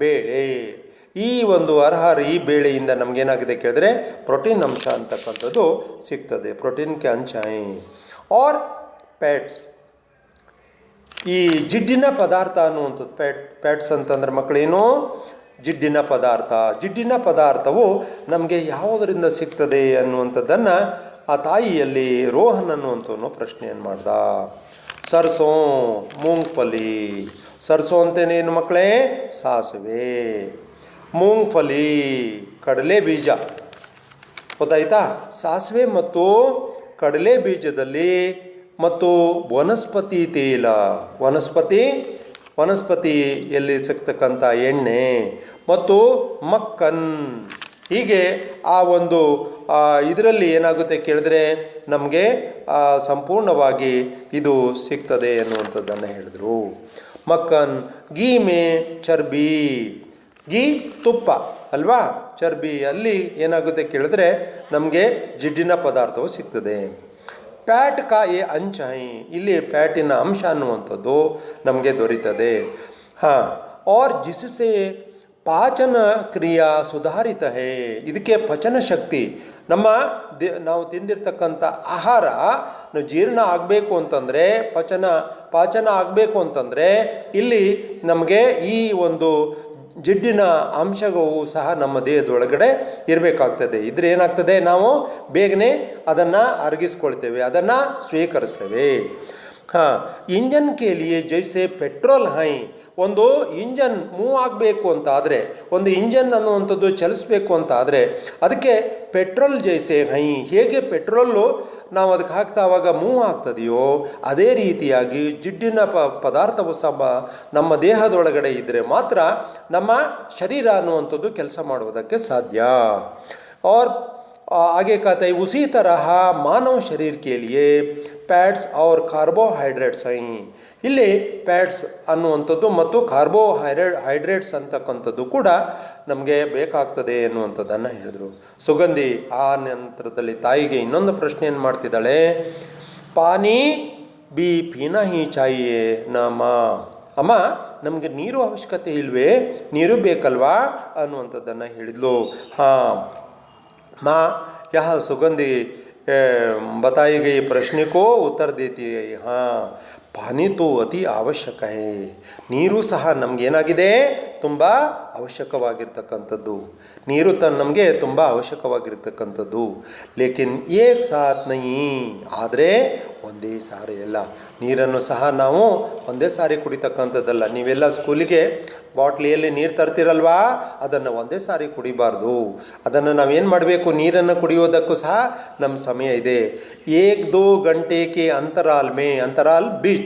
ಬೇಳೆ. ಈ ಒಂದು ಈ ಬೇಳೆಯಿಂದ ನಮಗೇನಾಗಿದೆ ಕೇಳಿದ್ರೆ ಪ್ರೋಟೀನ್ ಅಂಶ ಅಂತಕ್ಕಂಥದ್ದು ಸಿಗ್ತದೆ. ಪ್ರೋಟೀನ್ಗೆ ಅಂಶ. और ಫ್ಯಾಟ್ಸ್, ಈ ಜಿಡ್ಡಿನ ಪದಾರ್ಥ ಅನ್ನುವಂಥದ್ದು ಫ್ಯಾಟ್ಸ್ ಅಂತಂದ್ರೆ ಮಕ್ಕಳೇನು? ಜಿಡ್ಡಿನ ಪದಾರ್ಥವು ನಮಗೆ ಯಾವುದರಿಂದ ಸಿಗ್ತದೆ ಅನ್ನುವಂಥದ್ದನ್ನು ಆ ತಾಯಿಯಲ್ಲಿ ರೋಹನ್ ಅನ್ನುವಂಥವನು ಪ್ರಶ್ನೆಯನ್ನು ಮಾಡ್ದ. ಸರ್ಸೋ ಮೂಂಗ್ಫಲಿ. ಸರ್ಸೋ ಅಂತೇನೇನು ಮಕ್ಕಳೇ? ಸಾಸಿವೆ. ಮೂಂಗ್ಫಲಿ ಕಡಲೆ ಬೀಜ, ಗೊತ್ತಾಯ್ತಾ? ಸಾಸಿವೆ ಮತ್ತು ಕಡಲೆ ಬೀಜದಲ್ಲಿ ಮತ್ತು ವನಸ್ಪತಿ ತೈಲ, ವನಸ್ಪತಿಯಲ್ಲಿ ಸಿಗ್ತಕ್ಕಂಥ ಎಣ್ಣೆ ಮತ್ತು ಮಕ್ಕನ್, ಹೀಗೆ ಆ ಒಂದು ಇದರಲ್ಲಿ ಏನಾಗುತ್ತೆ ಕೇಳಿದ್ರೆ ನಮಗೆ ಸಂಪೂರ್ಣವಾಗಿ ಇದು ಸಿಗ್ತದೆ ಅನ್ನುವಂಥದ್ದನ್ನು ಹೇಳಿದರು. ಮಕ್ಕನ್ ಗೀ ಮೇ ಚರ್ಬಿ, ಗೀ ತುಪ್ಪ ಅಲ್ವಾ? ಚರ್ಬಿಯಲ್ಲಿ ಏನಾಗುತ್ತೆ ಕೇಳಿದ್ರೆ ನಮಗೆ ಜಿಡ್ಡಿನ ಪದಾರ್ಥವು ಸಿಗ್ತದೆ. ಫ್ಯಾಟ್ ಕಾ ಅಂಶ, ಇಲ್ಲಿ ಫ್ಯಾಟಿನ ಅಂಶ ಅನ್ನುವಂಥದ್ದು ನಮಗೆ ದೊರೀತದೆ. और जिससे ಪಾಚನ ಕ್ರಿಯಾ ಸುಧಾರಿತ ಹೇ, ಇದಕ್ಕೆ ಪಚನ ಶಕ್ತಿ, ನಾವು ತಿಂದಿರ್ತಕ್ಕಂಥ ಆಹಾರ ಜೀರ್ಣ ಆಗಬೇಕು ಅಂತಂದರೆ, ಪಾಚನ ಆಗಬೇಕು ಅಂತಂದರೆ ಇಲ್ಲಿ ನಮಗೆ ಈ ಒಂದು ಜಿಡ್ಡಿನ ಅಂಶಗಳು ಸಹ ನಮ್ಮ ದೇಹದೊಳಗಡೆ ಇರಬೇಕಾಗ್ತದೆ. ಇದ್ರೆ ಏನಾಗ್ತದೆ? ನಾವು ಬೇಗನೆ ಅದನ್ನು ಅರಗಿಸ್ಕೊಳ್ತೇವೆ, ಅದನ್ನು ಸ್ವೀಕರಿಸ್ತೇವೆ. ಇಂಜನ್ ಕೇಲಿಯೇ ಜೈಸೆ ಪೆಟ್ರೋಲ್ ಹೈ, ಒಂದು ಇಂಜನ್ ಮೂವ್ ಆಗಬೇಕು ಅಂತ ಆದರೆ, ಒಂದು ಇಂಜನ್ ಅನ್ನುವಂಥದ್ದು ಚಲಿಸಬೇಕು ಅಂತ ಆದರೆ ಅದಕ್ಕೆ ಪೆಟ್ರೋಲ್ ಜೈಸೆ ಹೈ, ಹೇಗೆ ಪೆಟ್ರೋಲು ನಾವು ಅದಕ್ಕೆ ಹಾಕ್ತಾವಾಗ ಮೂವ್ ಆಗ್ತದೆಯೋ ಅದೇ ರೀತಿಯಾಗಿ ಜಿಡ್ಡಿನ ಪದಾರ್ಥವು ಸಹ ನಮ್ಮ ದೇಹದೊಳಗಡೆ ಇದ್ದರೆ ಮಾತ್ರ ನಮ್ಮ ಶರೀರ ಅನ್ನುವಂಥದ್ದು ಕೆಲಸ ಮಾಡುವುದಕ್ಕೆ ಸಾಧ್ಯ. आगे कहता है उसी तरह मानव शरीर के लिए ಫ್ಯಾಟ್ಸ್ और ಕಾರ್ಬೋಹೈಡ್ರೇಟ್ಸ್ ಇಲ್ಲಿ ಫ್ಯಾಟ್ಸ್ ಅನ್ನುವಂಥದ್ದು ಮತ್ತು ಕಾರ್ಬೋಹೈಡ್ರೇಟ್ಸ್ ಅಂತಕ್ಕಂಥದ್ದು ಕೂಡ ನಮಗೆ ಬೇಕಾಗ್ತದೆ ಎನ್ನುವಂಥದ್ದನ್ನು ಹೇಳಿದರು. ಸುಗಂಧಿ ಆ ನಂತರದಲ್ಲಿ ತಾಯಿಗೆ ಇನ್ನೊಂದು ಪ್ರಶ್ನೆಯನ್ನು ಮಾಡ್ತಿದ್ದಾಳೆ. ಪಾನಿ ಬಿ ಪೀನಾ ಹಿ ಚಾಹಿಯೇ ನಮ, ಅಮ್ಮ ನಮಗೆ ನೀರು ಅವಶ್ಯಕತೆ ಇಲ್ವೇ, ನೀರು ಬೇಕಲ್ವಾ ಅನ್ನುವಂಥದ್ದನ್ನು ಹೇಳಿದ್ಲು. ಹಾಂ माँ यह सुगंधी बताई गई प्रश्न को उत्तर देती है. हाँ ಪಾನಿ ತೋ ಅತಿ ಅವಶ್ಯಕ ಹೇ, ನೀರು ಸಹ ನಮಗೇನಾಗಿದೆ ತುಂಬ ಅವಶ್ಯಕವಾಗಿರ್ತಕ್ಕಂಥದ್ದು, ನೀರು ನಮಗೆ ತುಂಬ ಅವಶ್ಯಕವಾಗಿರ್ತಕ್ಕಂಥದ್ದು. ಲೇಕಿನ್ ಏಕ್ ಸಾಥ್ ನಹೀ, ಆದರೆ ಒಂದೇ ಸಾರಿ ಅಲ್ಲ. ನೀರನ್ನು ಸಹ ನಾವು ಒಂದೇ ಸಾರಿ ಕುಡಿತಕ್ಕಂಥದ್ದಲ್ಲ. ನೀವೆಲ್ಲ ಸ್ಕೂಲಿಗೆ ಬಾಟ್ಲಿಯಲ್ಲಿ ನೀರು ತರ್ತಿರಲ್ವಾ, ಅದನ್ನು ಒಂದೇ ಸಾರಿ ಕುಡಿಬಾರ್ದು. ಅದನ್ನು ನಾವೇನು ಮಾಡಬೇಕು, ನೀರನ್ನು ಕುಡಿಯೋದಕ್ಕೂ ಸಹ ನಮ್ಮ ಸಮಯ ಇದೆ. 1-2 ಗಂಟೆಗೆ ಅಂತರಾಲ್ ಬೀಚ್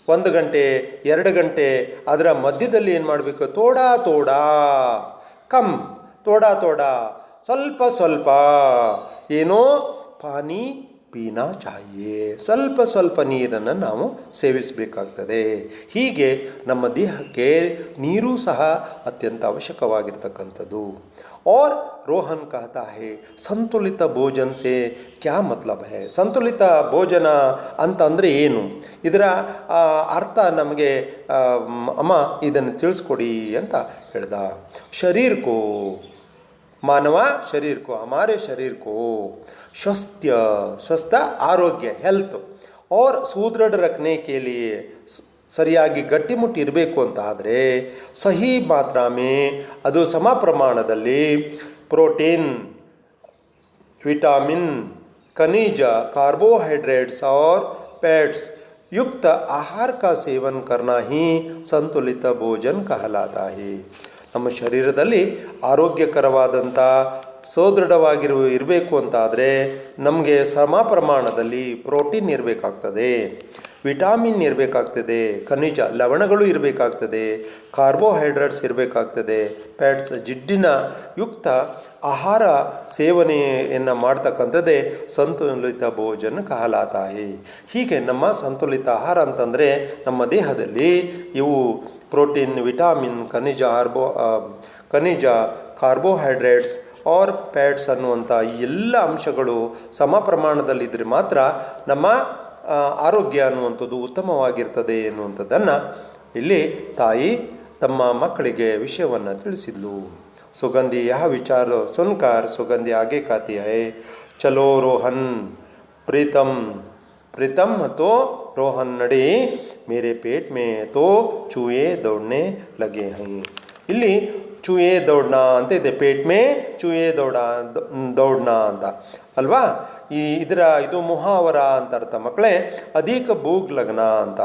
1 ಗಂಟೆ 2 ಗಂಟೆ ಅದರ ಮಧ್ಯದಲ್ಲಿ ಏನು ಮಾಡಬೇಕು, ತೋಡಾ ಸ್ವಲ್ಪ ಸ್ವಲ್ಪ ಏನೋ ಪಾನಿ ಪೀನಾ ಚಾಹಿಯೇ, ಸ್ವಲ್ಪ ನೀರನ್ನು ನಾವು ಸೇವಿಸಬೇಕಾಗ್ತದೆ. ಹೀಗೆ ನಮ್ಮ ದೇಹಕ್ಕೆ ನೀರು ಸಹ ಅತ್ಯಂತ ಅವಶ್ಯಕವಾಗಿರ್ತಕ್ಕಂಥದ್ದು. और रोहन कहता है संतुलित भोजन से क्या मतलब है, ಸಂತುಲಿತ ಭೋಜನ ಅಂತಂದರೆ ಏನು, ಇದರ ಅರ್ಥ ನಮಗೆ ಅಮ್ಮ ಇದನ್ನು ತಿಳಿಸ್ಕೊಡಿ ಅಂತ ಹೇಳ್ದ. ಶರೀರಕ್ಕೂ मानव शरीर को हमारे शरीर को स्वस्थ आरोग्य हेल्थ और सुदृढ़ रखने के लिए ಸರಿಯಾಗಿ ಗಟ್ಟಿಮುಟ್ಟಿ ಇರಬೇಕು ಅಂತ ಆದರೆ ಸಹಿ ಮಾತ್ರಾಮೆ ಅದು ಸಮ ಪ್ರಮಾಣದಲ್ಲಿ ಪ್ರೋಟೀನ್, ವಿಟಾಮಿನ್, ಖನಿಜ, कार्बोहाइड्रेट्स और फैट्स युक्त आहार का सेवन करना ही संतुलित भोजन कहलाता है. ನಮ್ಮ ಶರೀರದಲ್ಲಿ ಆರೋಗ್ಯಕರವಾದಂಥ ಇರಬೇಕು ಅಂತಾದರೆ ನಮಗೆ ಸಮ ಪ್ರಮಾಣದಲ್ಲಿ ಪ್ರೋಟೀನ್ ಇರಬೇಕಾಗ್ತದೆ, ವಿಟಾಮಿನ್ ಇರಬೇಕಾಗ್ತದೆ, ಖನಿಜ ಲವಣಗಳು ಇರಬೇಕಾಗ್ತದೆ, ಕಾರ್ಬೋಹೈಡ್ರೇಟ್ಸ್ ಇರಬೇಕಾಗ್ತದೆ, ಫ್ಯಾಟ್ಸ್ ಜಿಡ್ಡಿನ ಯುಕ್ತ ಆಹಾರ ಸೇವನೆಯನ್ನು ಮಾಡ್ತಕ್ಕಂಥದ್ದೇ ಸಂತುಲಿತ ಭೋಜನ ಕಹಲಾತಾ ಹೇ. ಹೀಗೆ ನಮ್ಮ ಸಂತುಲಿತ ಆಹಾರ ಅಂತಂದರೆ ನಮ್ಮ ದೇಹದಲ್ಲಿ ಇವು ಪ್ರೋಟೀನ್, ವಿಟಾಮಿನ್, ಖನಿಜ, ಕಾರ್ಬೋಹೈಡ್ರೇಟ್ಸ್ ಆರ್ ಫ್ಯಾಟ್ಸ್ ಅನ್ನುವಂಥ ಎಲ್ಲ ಅಂಶಗಳು ಸಮ ಪ್ರಮಾಣದಲ್ಲಿದ್ದರೆ ಮಾತ್ರ ನಮ್ಮ ಆರೋಗ್ಯ ಅನ್ನುವಂಥದ್ದು ಉತ್ತಮವಾಗಿರ್ತದೆ ಎನ್ನುವಂಥದ್ದನ್ನು ಇಲ್ಲಿ ತಾಯಿ ತಮ್ಮ ಮಕ್ಕಳಿಗೆ ವಿಷಯವನ್ನು ತಿಳಿಸಿದ್ಲು. ಸುಗಂಧಿ ಯಹ ವಿಚಾರ ಸುನ್ಕರ್ ಸುಗಂಧಿ ಆಗೆ ಕಾತಿ ಹೈ, ಚಲೋ ರೋಹನ್ प्रीतम तो रोहन नड़ी मेरे पेट में तो चूहे दौड़ने लगे हैं. ಇಲ್ಲಿ ಚೂಹೆ ದೌಡ್ನ ಅಂತ ಇದೆ, ಪೇಟ್ ಮೇ ಚೂಹೆ ದೌಡ್ನ ಅಂತ ಅಲ್ವಾ. ಇದು ಮುಹಾವರ ಅಂತ ಅರ್ಥ ಮಕ್ಕಳೇ. ಅಧಿಕ ಭೂಗ್ ಲಗ್ನ ಅಂತ,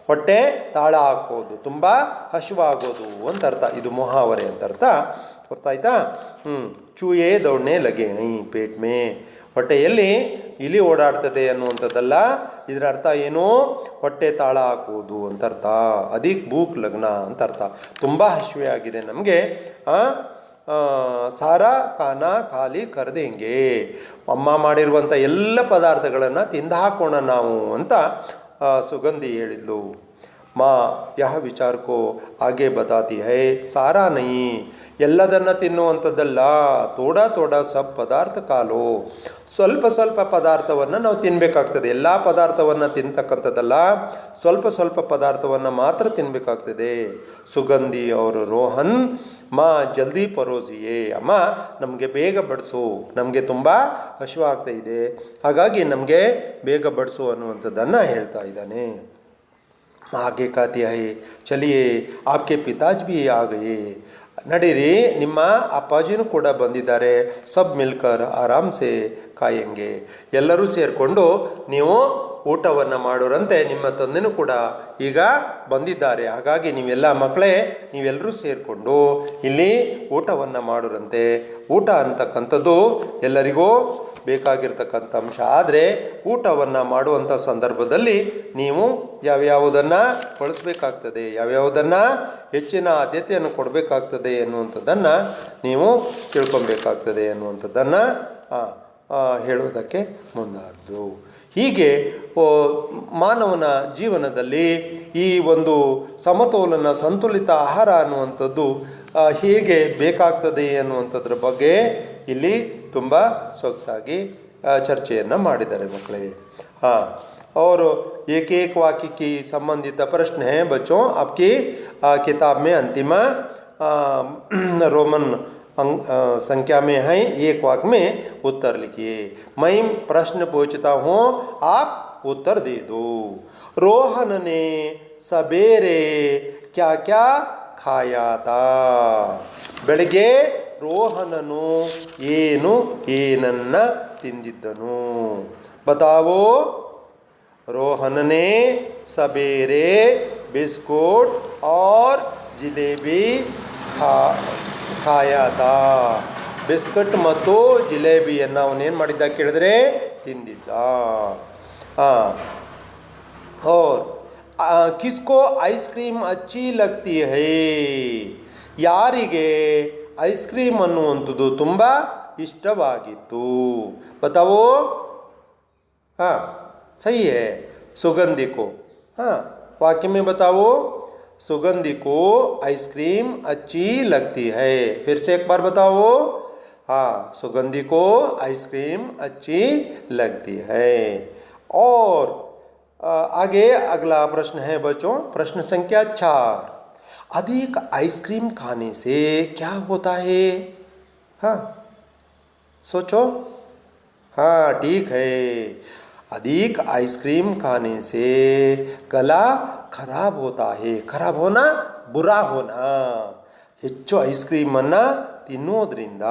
ಹೊಟ್ಟೆ ತಾಳ ಹಾಕೋದು, ತುಂಬ ಹಸಿವಾಗೋದು ಅಂತ ಅರ್ಥ. ಇದು ಮುಹಾವರೆ ಅಂತ ಅರ್ಥ, ಗೊತ್ತಾಯ್ತಾ. ಚೂಹೆ ದೌಡ್ನೆ ಲಗೆ ಹೈ ಪೇಟ್ ಮೇ, ಹೊಟ್ಟೆಯಲ್ಲಿ ಇಲಿ ಓಡಾಡ್ತದೆ ಅನ್ನುವಂಥದ್ದಲ್ಲ. ಇದರ ಅರ್ಥ ಏನು, ಹೊಟ್ಟೆ ತಾಳ ಹಾಕುವುದು ಅಂತ ಅರ್ಥ. ಅಧಿಕ್ ಭೂಕ್ ಲಗ್ನ ಅಂತ ಅರ್ಥ. ತುಂಬ ಹಸಿವೆ ಆಗಿದೆ ನಮಗೆ, ಸಾರಾ ಖಾನಾ ಖಾಲಿ ಕರ್ದೇಂಗೆ, ಅಮ್ಮ ಮಾಡಿರುವಂಥ ಎಲ್ಲ ಪದಾರ್ಥಗಳನ್ನು ತಿಂದು ಹಾಕೋಣ ನಾವು ಅಂತ ಸುಗಂಧಿ ಹೇಳಿದ್ಲು. ಮಾ ಯಹ ವಿಚಾರಕ್ಕೋ ಹಾಗೆ ಬತಾತಿ ಹೈ, ಸಾರಾ ನಹಿ, ಎಲ್ಲದನ್ನು ತಿನ್ನುವಂಥದ್ದಲ್ಲ. ತೋಡ ಸಬ್ ಪದಾರ್ಥ ಕಾಲೋ, ಸ್ವಲ್ಪ ಪದಾರ್ಥವನ್ನು ನಾವು ತಿನ್ನಬೇಕಾಗ್ತದೆ. ಎಲ್ಲ ಪದಾರ್ಥವನ್ನು ತಿನ್ನತಕ್ಕಂಥದ್ದಲ್ಲ, ಸ್ವಲ್ಪ ಪದಾರ್ಥವನ್ನು ಮಾತ್ರ ತಿನ್ನಬೇಕಾಗ್ತದೆ. ಸುಗಂಧಿ ಅವರು ರೋಹನ್ ಮಾ ಜಲ್ದಿ ಪರೋಸಿಯೇ, ಅಮ್ಮ ನಮಗೆ ಬೇಗ ಬಡಿಸು, ನಮಗೆ ತುಂಬ ಹಸಿವಾಗ್ತಾ ಇದೆ, ಹಾಗಾಗಿ ನಮಗೆ ಬೇಗ ಬಡಿಸು ಅನ್ನುವಂಥದ್ದನ್ನು ಹೇಳ್ತಾ ಇದ್ದಾನೆ. ಆಗೆ ಕಾತಿ ಹೈ, ಚಲಿಯೇ ಆಪ್ಕೆ ಪಿತಾಜ್ ಭಿ ಆ ಗಯೇ, ನಡೀರಿ ನಿಮ್ಮ ಅಪ್ಪಾಜಿನೂ ಕೂಡ ಬಂದಿದ್ದಾರೆ. ಸಬ್ ಮಿಲ್ಕರ್ ಆರಾಮ್ ಸೆ ಕಾಯಂಗೆ, ಎಲ್ಲರೂ ಸೇರಿಕೊಂಡು ನೀವು ಊಟವನ್ನು ಮಾಡೋರಂತೆ. ನಿಮ್ಮ ತಂದೆನೂ ಕೂಡ ಈಗ ಬಂದಿದ್ದಾರೆ, ಹಾಗಾಗಿ ನೀವೆಲ್ಲ ಮಕ್ಕಳೇ ನೀವೆಲ್ಲರೂ ಸೇರಿಕೊಂಡು ಇಲ್ಲಿ ಊಟವನ್ನು ಮಾಡೋರಂತೆ. ಊಟ ಅಂತಕ್ಕಂಥದ್ದು ಎಲ್ಲರಿಗೂ ಬೇಕಾಗಿರ್ತಕ್ಕಂಥ ಅಂಶ. ಆದರೆ ಊಟವನ್ನು ಮಾಡುವಂಥ ಸಂದರ್ಭದಲ್ಲಿ ನೀವು ಯಾವ್ಯಾವುದನ್ನು ಬಳಸಬೇಕಾಗ್ತದೆ, ಯಾವ್ಯಾವುದನ್ನು ಹೆಚ್ಚಿನ ಆದ್ಯತೆಯನ್ನು ಕೊಡಬೇಕಾಗ್ತದೆ ಎನ್ನುವಂಥದ್ದನ್ನು ನೀವು ತಿಳ್ಕೊಬೇಕಾಗ್ತದೆ ಎನ್ನುವಂಥದ್ದನ್ನು ಹೇಳುವುದಕ್ಕೆ ಮುಂದಾದ್ದು. ಹೀಗೆ ಮಾನವನ ಜೀವನದಲ್ಲಿ ಈ ಒಂದು ಸಮತೋಲನ ಸಂತುಲಿತ ಆಹಾರ ಅನ್ನುವಂಥದ್ದು ಹೇಗೆ ಬೇಕಾಗ್ತದೆ ಅನ್ನುವಂಥದ್ರ ಬಗ್ಗೆ ಇಲ್ಲಿ ತುಂಬ ಸೊಗಸಾಗಿ ಚರ್ಚೆಯನ್ನು ಮಾಡಿದ್ದಾರೆ ಮಕ್ಕಳೇ. हाँ, और एक एक वाक्य की संबंधित प्रश्न है बच्चों आपकी किताब में अंतिम रोमन संख्या में है. एक वाक्य में उत्तर लिखिए. मैं प्रश्न पूछता हूँ, आप उत्तर दे दो. रोहन ने सवेरे क्या क्या खाया था? ಬೆಳಗ್ಗೆ ರೋಹನನು ಏನು ಏನನ್ನ ತಿಂದಿದ್ದನು? बताओ. रोहन ने सवेरे बिस्कुट और जिलेबी खाया था. बिस्कुट ಮತ್ತು ಜಿಲೇಬಿಯನ್ನು ಅವನೇನು ಮಾಡಿದ್ದ ಕೇಳಿದ್ರೆ ತಿಂದಿದ್ದ. और किसको आइसक्रीम अच्छी लगती है? ಯಾರಿಗೆ ಐಸ್ ಕ್ರೀಮ್ ಅನ್ನುವಂಥದ್ದು ತುಂಬ ಇಷ್ಟವಾಗಿತ್ತು? बताओ. हाँ, सही है. सुगंधी को, हाँ, वाक्य में बताओ. सुगंधी को आइसक्रीम अच्छी लगती है. फिर से एक बार बताओ. हाँ, सुगंधी को आइसक्रीम अच्छी लगती है. और आगे अगला प्रश्न है बच्चों, प्रश्न संख्या 4. अधिक आइसक्रीम खाने से क्या होता है? हाँ, सोचो. हाँ, ठीक है. अधिक आइसक्रीम खाने से गला खराब होता है. खराब होना, बुरा होना. ಹೆಚ್ಚು ಐಸ್ಕ್ರೀಮನ್ನು ತಿನ್ನೋದ್ರಿಂದ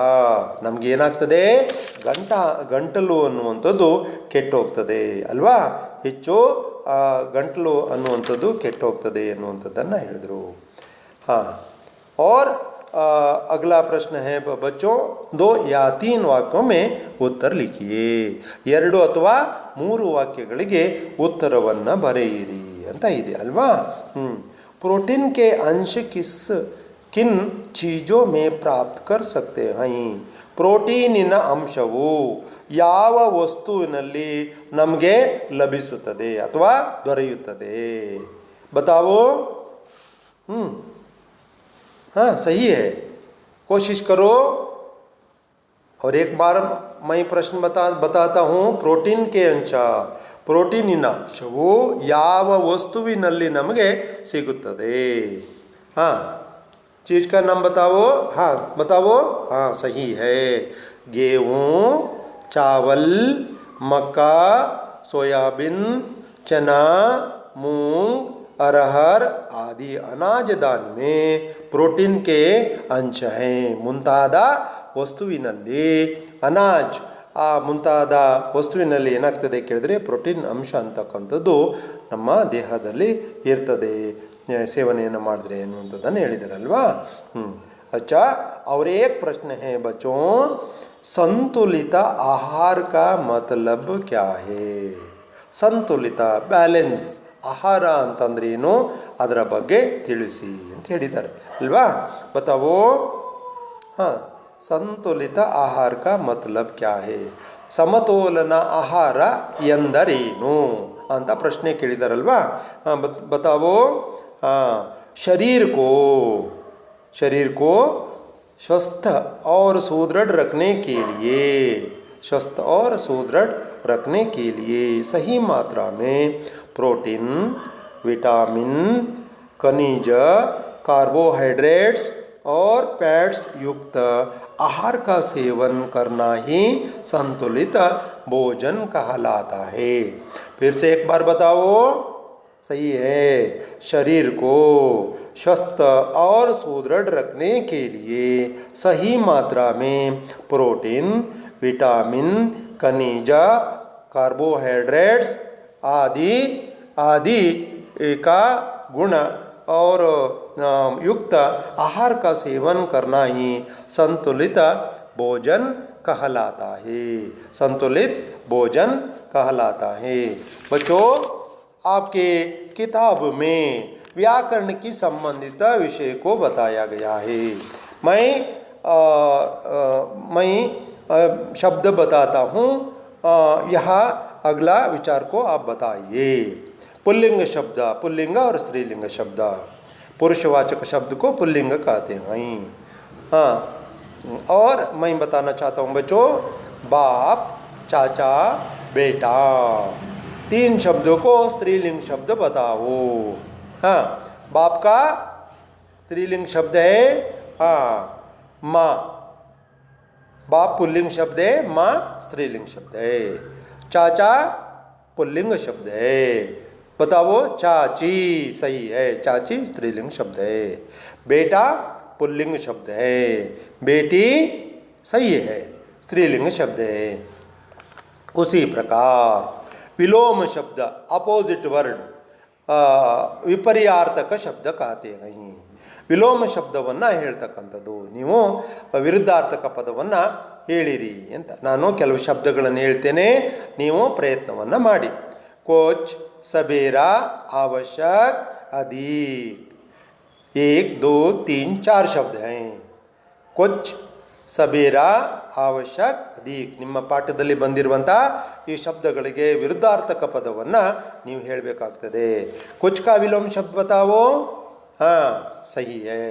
ನಮಗೇನಾಗ್ತದೆ? ಗಂಟಲು ಅನ್ನುವಂಥದ್ದು ಕೆಟ್ಟೋಗ್ತದೆ ಅಲ್ವಾ? ಹೆಚ್ಚು ಗಂಟಲು ಅನ್ನುವಂಥದ್ದು ಕೆಟ್ಟೋಗ್ತದೆ ಅನ್ನುವಂಥದ್ದನ್ನು ಹೇಳಿದರು. ಹಾಂ, और अगला प्रश्न है बच्चों, 2 या 3 वाक्यों में उत्तर लिखिए. 2 ಅಥವಾ 3 ವಾಕ್ಯಗಳಿಗೆ ಉತ್ತರವನ್ನು ಬರೆಯಿರಿ ಅಂತ ಇದೆ ಅಲ್ವಾ? प्रोटीन के अंश किन चीज़ों में प्राप्त कर सकते हैं? ಪ್ರೋಟೀನಿನ ಅಂಶವು ಯಾವ ವಸ್ತುವಿನಲ್ಲಿ ನಮಗೆ ಲಭಿಸುತ್ತದೆ ಅಥವಾ ದೊರೆಯುತ್ತದೆ? बताओ. हाँ, सही है. कोशिश करो. और एक बार मैं प्रश्न बताता हूँ. प्रोटीन के अंश, ಪ್ರೋಟೀನಿನ ಅಂಶವು ಯಾವ ವಸ್ತುವಿನಲ್ಲಿ ನಮಗೆ ಸಿಗುತ್ತದೆ? हाँ, चीज़ का नाम बताओ. हाँ, बताओ. हाँ, सही है. गेहूँ, चावल, मक्का, सोयाबीन, चना, मूंग, अरहर आदि अनाज दान में प्रोटीन के अंश हैं. ಮುಂತಾದ ವಸ್ತುವಿನಲ್ಲಿ ಅನಾಜ್ ಮುಂತಾದ ವಸ್ತುವಿನಲ್ಲಿ ಏನಾಗ್ತದೆ ಕೇಳಿದ್ರೆ ಪ್ರೋಟೀನ್ ಅಂಶ ಅಂತಕ್ಕಂಥದ್ದು ನಮ್ಮ ದೇಹದಲ್ಲಿ ಇರ್ತದೆ ಸೇವನೆಯನ್ನು ಮಾಡಿದ್ರೆ ಅನ್ನುವಂಥದ್ದನ್ನು ಹೇಳಿದಾರಲ್ವಾ. अच्छा, और एक प्रश्न है बच्चों, संतुलित आहार का मतलब क्या है? ಸಂತುಲಿತ, ಬ್ಯಾಲೆನ್ಸ್ ಆಹಾರ ಅಂತಂದ್ರೆ ಏನು, ಅದರ ಬಗ್ಗೆ ತಿಳಿಸಿ ಅಂತ ಹೇಳಿದ್ದಾರೆ ಅಲ್ವಾ? बताओ. हाँ, ಸಂತುಲಿತ ಆಹಾರ का मतलब क्या है? ಸಮತೋಲನ ಆಹಾರ ಎಂದರೇನು ಅಂತ ಪ್ರಶ್ನೆ ಕೇಳಿದಾರಲ್ವಾ? बताओ. हाँ, शरीर को स्वस्थ और सुदृढ़ रखने के लिए, स्वस्थ और सुदृढ़ रखने के लिए सही मात्रा में प्रोटीन, विटामिन, खनिज, कार्बोहाइड्रेट्स और फैट्स युक्त आहार का सेवन करना ही संतुलित भोजन कहलाता है. फिर से एक बार बताओ. सही है. शरीर को स्वस्थ और सुदृढ़ रखने के लिए सही मात्रा में प्रोटीन, विटामिन, खनिज, कार्बोहाइड्रेट्स आदि का गुण और युक्त आहार का सेवन करना ही संतुलित भोजन कहलाता है. संतुलित भोजन कहलाता है. बच्चों, आपके किताब में व्याकरण की संबंधित विषय को बताया गया है. मैं शब्द बताता हूँ, यहाँ अगला विचार को आप बताइए। पुल्लिंग शब्द, पुल्लिंग और स्त्रीलिंग शब्द। पुरुषवाचक शब्द को पुल्लिंग कहते हैं। हाँ, और मैं बताना चाहता हूँ बच्चों, बाप, चाचा, बेटा, 3 शब्दों को स्त्रीलिंग शब्द बताओ। हाँ, बाप का स्त्रीलिंग शब्द है माँ। बाप पुल्लिंग शब्द है, माँ स्त्रीलिंग शब्द है। चाचा पुल्लिंग शब्द है, बताओ चाची, सही है, चाची स्त्रीलिंग शब्द है। बेटा पुल्लिंग शब्द है, बेटी सही है, स्त्रीलिंग शब्द है। उसी प्रकार विलोम शब्द, अपोजिट वर्ड, ವಿಪರ್ಯಾರ್ಥಕ ಶಬ್ದ कहते हैं। ವಿಲೋಮ ಶಬ್ದವನ್ನು ಹೇಳ್ತಕ್ಕಂಥದ್ದು, ನೀವು ವಿರುದ್ಧಾರ್ಥಕ ಪದವನ್ನು ಹೇಳಿರಿ ಅಂತ ನಾನು ಕೆಲವು ಶಬ್ದಗಳನ್ನು ಹೇಳ್ತೇನೆ, ನೀವು ಪ್ರಯತ್ನವನ್ನು ಮಾಡಿ। ಕೋಚ್, ಸಬೇರಾ, आवश्यक, अधिक, 1 2 3 4 ಶಬ್ದ हैं। कोच, ಸಬೇರಾ, आवश्यक, अधिक, ನಿಮ್ಮ ಪಾಠದಲ್ಲಿ ಬಂದಿರುವಂಥ ಈ ಶಬ್ದಗಳಿಗೆ ವಿರುದ್ಧಾರ್ಥಕ ಪದವನ್ನು ನೀವು ಹೇಳಬೇಕಾಗ್ತದೆ। कुछ का विलोम शब्द बताओ। हाँ, सही है,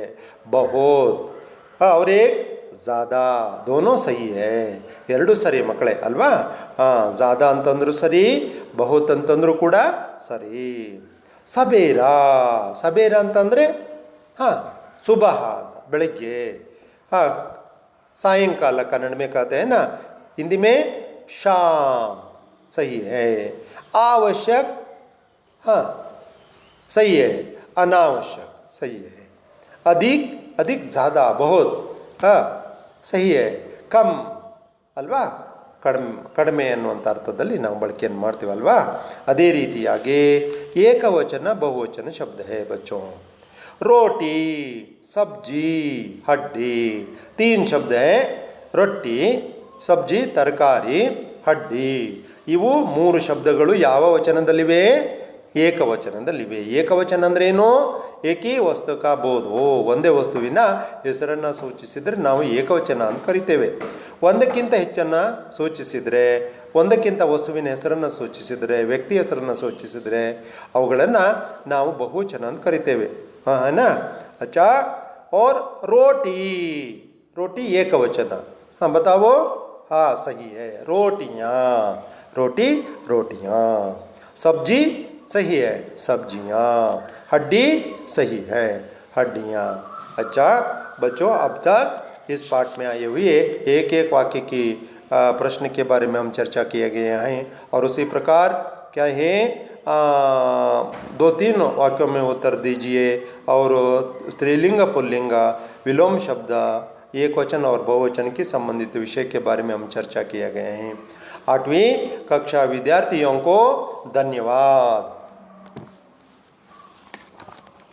बहुत। और एक ज़्यादा, दोनों सही है, ಎರಡು ಸರಿ ಮಕ್ಕಳೇ ಅಲ್ವಾ। ಹಾಂ, ज़्यादा ಅಂತಂದರೂ ಸರಿ, ಬಹುತ್ ಅಂತಂದರೂ ಕೂಡ ಸರಿ। ಸಬೇರಾ, ಸಬೇರಾ ಅಂತಂದರೆ ಹಾಂ ಸುಬಹ ಅಂತ, ಬೆಳಗ್ಗೆ। हाँ, सायंकाल कन्नड़ में कहते हैं ना, हिंदी में शाम, सही है। आवश्यक, हाँ सही है, अनावश्यक, सही है। अधिक, अधिक ज़्यादा, बहुत, हाँ सही है। कम ಅಲ್ವಾ, ಕಡಿಮೆ ಅನ್ನುವಂಥ ಅರ್ಥದಲ್ಲಿ ನಾವು ಬಳಕೆಯನ್ನು ಮಾಡ್ತೀವಲ್ವಾ। ಅದೇ ರೀತಿಯಾಗಿ ಏಕವಚನ ಬಹುವಚನ ಶಬ್ದ है बच्चों। रोटी, सब्जी, हड्डी, 3 शब्द हैं। ರೊಟ್ಟಿ, ಸಬ್ಜಿ, ತರಕಾರಿ, ಹಡ್ಡಿ, ಇವು 3 ಶಬ್ದಗಳು ಯಾವ ವಚನದಲ್ಲಿವೆ? ಏಕವಚನದಲ್ಲಿವೆ। ಏಕವಚನ ಅಂದ್ರೇನು? ಏಕೀ ವಸ್ತುಕ ಬೋಧೋ, ಒಂದೇ ವಸ್ತುವಿನ ಹೆಸರನ್ನು ಸೂಚಿಸಿದರೆ ನಾವು ಏಕವಚನ ಅಂತ ಕರಿತೇವೆ। ಒಂದಕ್ಕಿಂತ ಹೆಚ್ಚನ್ನು ಸೂಚಿಸಿದರೆ, ಒಂದಕ್ಕಿಂತ ವಸ್ತುವಿನ ಹೆಸರನ್ನು ಸೂಚಿಸಿದರೆ, ವ್ಯಕ್ತಿ ಹೆಸರನ್ನು ಸೂಚಿಸಿದರೆ ಅವುಗಳನ್ನು ನಾವು ಬಹುವಚನ ಅಂತ ಕರಿತೇವೆ। हाँ है ना, अच्छा। और रोटी, रोटी एकवचन, हाँ बताओ। हाँ सही है, रोटियाँ, रोटी रोटियाँ। सब्जी सही है, सब्जियाँ। हड्डी सही है, हड्डियाँ। अच्छा बच्चों, अब तक इस पाठ में आए हुए एक एक वाक्य की प्रश्न के बारे में हम चर्चा किए गए हैं। और उसी प्रकार क्या है, 2-3 वाक्यों में उत्तर दीजिए। और स्त्रीलिंग पुल्लिंग विलोम शब्द एक वचन और बहुवचन के संबंधित विषय के बारे में हम चर्चा किए गए हैं। 8वीं कक्षा विद्यार्थियों को धन्यवाद।